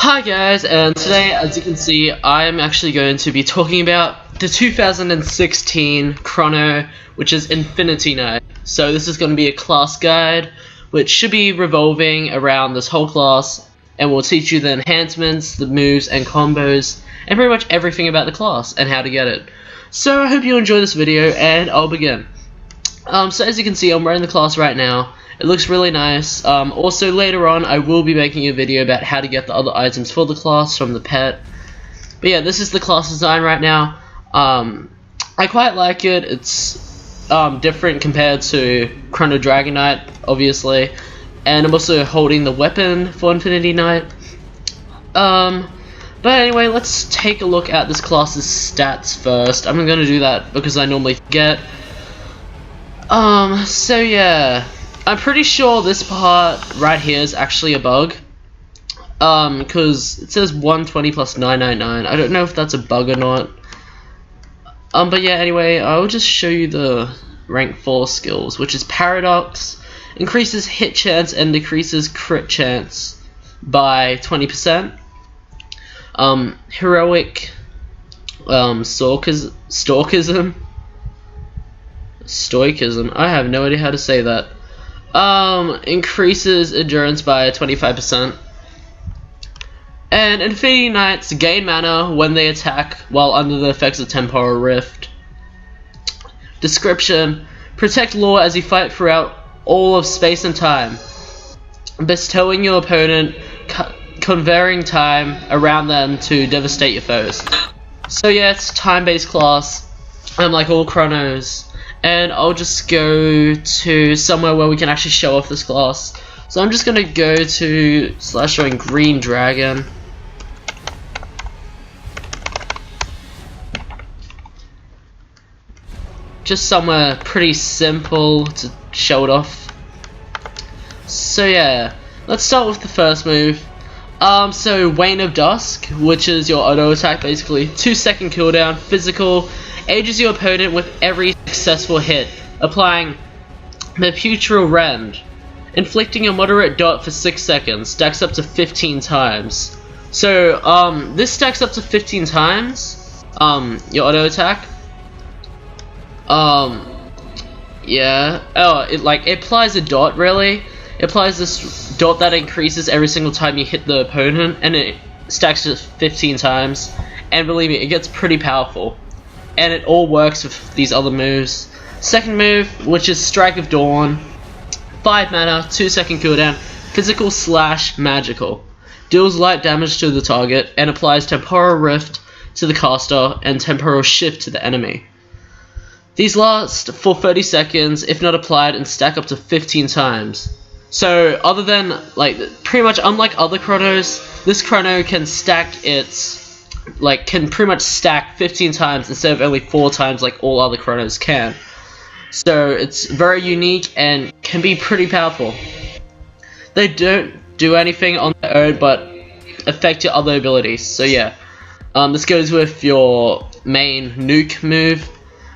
Hi guys, and today, as you can see, I'm actually going to be talking about the 2016 Chrono, which is Infinity Knight. So this is going to be a class guide, which should be revolving around this whole class, and will teach you the enhancements, the moves, and combos, and pretty much everything about the class, and how to get it. So I hope you enjoy this video, and I'll begin. So as you can see, I'm wearing the class right now. It looks really nice. Also later on I will be making a video about how to get the other items for the class from the pet. But yeah, this is the class design right now. I quite like it. It's different compared to Chrono Dragon Knight, obviously. And I'm also holding the weapon for Infinity Knight. But anyway, let's take a look at this class's stats first. I'm going to do that because I normally forget. So yeah. I'm pretty sure this part right here is actually a bug, because it says 120 plus 999. I don't know if that's a bug or not. But yeah, anyway, I'll just show you the rank 4 skills, which is Paradox, increases hit chance and decreases crit chance by 20%. Heroic, Stoicism, I have no idea how to say that. Increases endurance by 25%. And Infinity Knights gain mana when they attack while under the effects of Temporal Rift. Description: protect lore as you fight throughout all of space and time, bestowing your opponent converting time around them to devastate your foes. So yeah, it's a time-based class, like all Chronos. And I'll just go to somewhere where we can actually show off this class. So I'm just gonna go to / Green Dragon. Just somewhere pretty simple to show it off. So yeah, let's start with the first move. So Wane of Dusk, which is your auto attack basically, 2-second cooldown, physical, ages your opponent with every successful hit, applying Merputral Rend, inflicting a moderate dot for 6 seconds, stacks up to 15 times. So this stacks up to 15 times, your auto attack. Yeah, it applies a dot really. It applies this dot that increases every single time you hit the opponent, and it stacks to 15 times, and believe me, it gets pretty powerful. And it all works with these other moves. Second move, which is Strike of Dawn, 5 mana, 2-second cooldown, physical / magical. Deals light damage to the target and applies Temporal Rift to the caster and Temporal Shift to the enemy. These last for 30 seconds if not applied and stack up to 15 times. So other than, pretty much unlike other Chronos, this Chrono can stack can pretty much stack 15 times instead of only 4 times like all other Chronos can. So it's very unique and can be pretty powerful. They don't do anything on their own but affect your other abilities. So yeah, this goes with your main nuke move.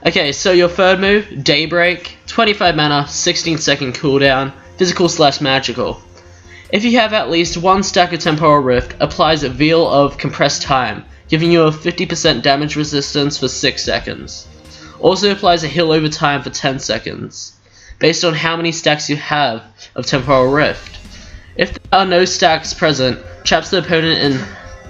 Okay, so your third move, Daybreak, 25 mana, 16-second cooldown, physical / magical. If you have at least 1 stack of Temporal Rift, applies a Veil of Compressed Time, giving you a 50% damage resistance for 6 seconds. Also applies a heal over time for 10 seconds, based on how many stacks you have of Temporal Rift. If there are no stacks present, traps the opponent in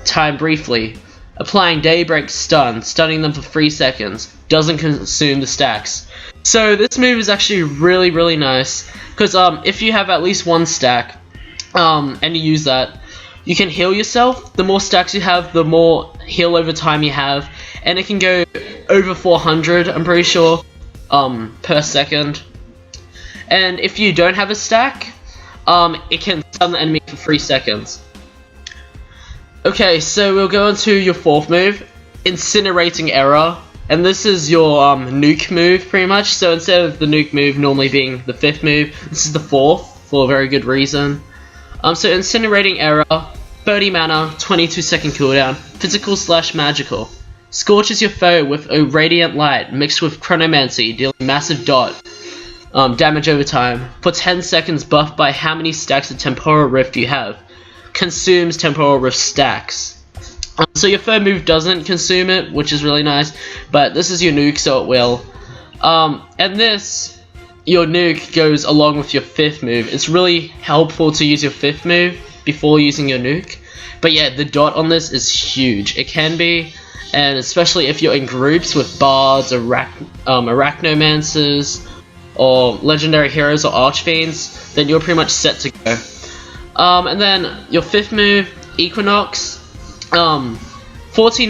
time briefly, applying Daybreak Stun, stunning them for 3 seconds, doesn't consume the stacks. So this move is actually really, really nice, because if you have at least 1 stack, and you use that, you can heal yourself. The more stacks you have, the more heal over time you have, and it can go over 400, I'm pretty sure, per second. And if you don't have a stack, it can stun the enemy for 3 seconds. Okay, so we'll go on to your fourth move, Incinerating Error, and this is your nuke move pretty much. So instead of the nuke move normally being the 5th move, this is the 4th for a very good reason. So Incinerating Error, 30 mana, 22-second cooldown, physical / magical. Scorches your foe with a radiant light mixed with chronomancy, dealing massive dot damage over time. For 10 seconds buffed by how many stacks of Temporal Rift you have. consumes temporal rift stacks. So your third move doesn't consume it, which is really nice, but this is your nuke, so it will. And this, your nuke goes along with your fifth move. It's really helpful to use your fifth move before using your nuke. But yeah, the dot on this is huge. It can be, and especially if you're in groups with bards, arachnomancers, or legendary heroes or archfiends, then you're pretty much set to go. And then your fifth move, Equinox, 14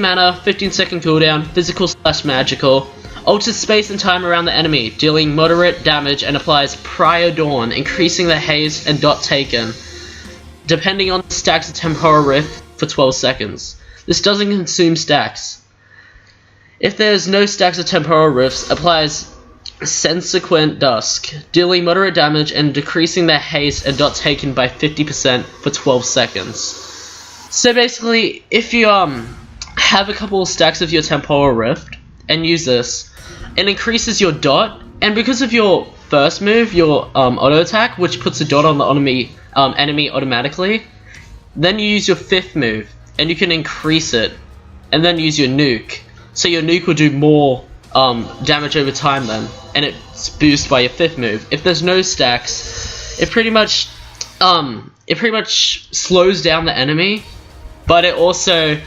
mana, 15-second cooldown, physical / magical, alters space and time around the enemy, dealing moderate damage, and applies Prior Dawn, increasing the haste and dot taken, depending on the stacks of Temporal Rift for 12 seconds. This doesn't consume stacks. If there's no stacks of Temporal Rifts, applies Sensequent Dusk, dealing moderate damage and decreasing their haste and dot taken by 50% for 12 seconds. So basically, if you have a couple of stacks of your Temporal Rift and use this, it increases your dot, and because of your first move, your auto attack, which puts a dot on the enemy automatically, then you use your fifth move and you can increase it, and then use your nuke. So your nuke will do more damage over time then, and it's boosted by your fifth move. If there's no stacks, it pretty much slows down the enemy, but it also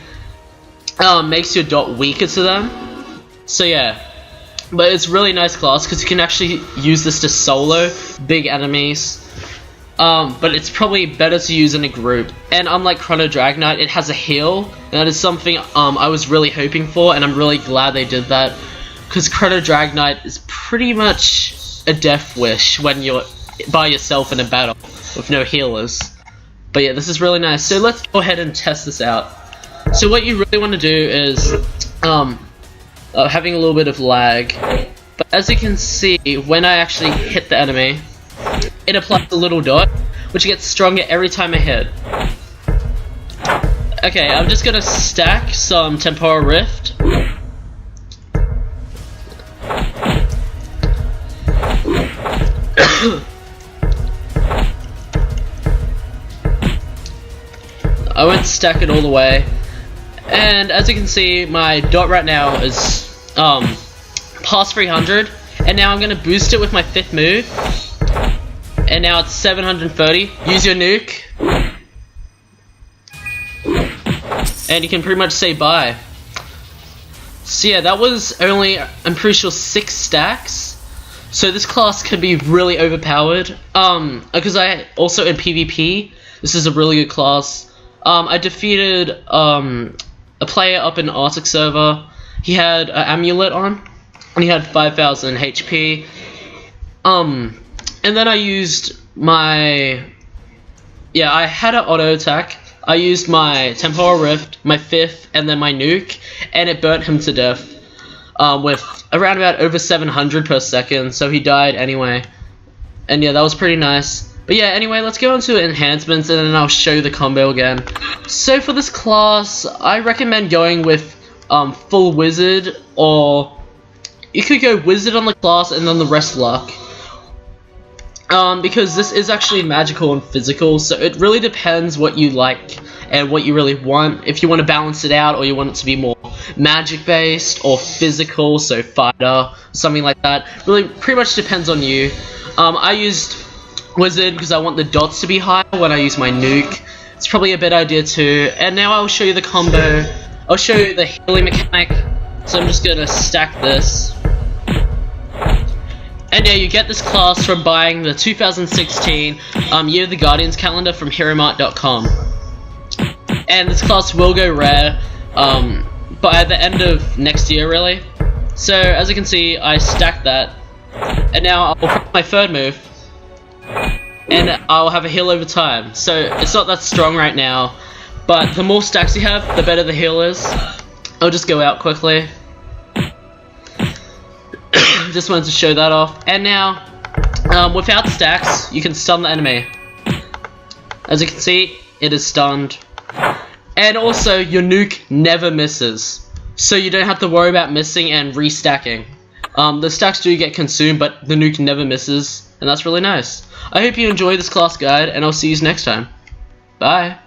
makes your dot weaker to them. So yeah, but it's really nice class because you can actually use this to solo big enemies. But it's probably better to use in a group. And unlike Chrono Knight, it has a heal, and that is something I was really hoping for, and I'm really glad they did that. Because Chrono Knight is pretty much a death wish when you're by yourself in a battle with no healers. But yeah, this is really nice. So let's go ahead and test this out. So what you really want to do is having a little bit of lag. But as you can see, when I actually hit the enemy, it applies a little dot, which gets stronger every time I hit. Okay, I'm just gonna stack some Temporal Rift. I won't stack it all the way. And as you can see, my dot right now is past 300, and now I'm gonna boost it with my fifth move. And now it's 730. Use your nuke. And you can pretty much say bye. So yeah, that was only, I'm pretty sure, 6 stacks. So this class can be really overpowered. Because I also in PvP, this is a really good class. I defeated a player up in Arctic server. He had an amulet on, and he had 5,000 HP. And then I used my... Yeah, I had an auto attack. I used my Temporal Rift, my fifth, and then my nuke, and it burnt him to death with around about over 700 per second, so he died anyway. And yeah, that was pretty nice. But yeah, anyway, let's go into enhancements, and then I'll show you the combo again. So for this class, I recommend going with full wizard, or you could go wizard on the class and then the rest luck. Because this is actually magical and physical, so it really depends what you like and what you really want. If you want to balance it out, or you want it to be more magic based or physical, so fighter, something like that. Really, pretty much depends on you. I used wizard because I want the dots to be higher when I use my nuke. It's probably a better idea too. And now I'll show you the combo. I'll show you the healing mechanic. So I'm just gonna stack this. And yeah, you get this class from buying the 2016 Year of the Guardians calendar from HeroMart.com. And this class will go rare by the end of next year, really. So as you can see, I stacked that, and now I'll put my third move, and I'll have a heal over time. So it's not that strong right now, but the more stacks you have, the better the heal is. I'll just go out quickly. Just wanted to show that off. And now, without stacks, you can stun the enemy. As you can see, it is stunned. And also, your nuke never misses, so you don't have to worry about missing and restacking. The stacks do get consumed, but the nuke never misses, and that's really nice. I hope you enjoy this class guide, and I'll see you next time. Bye!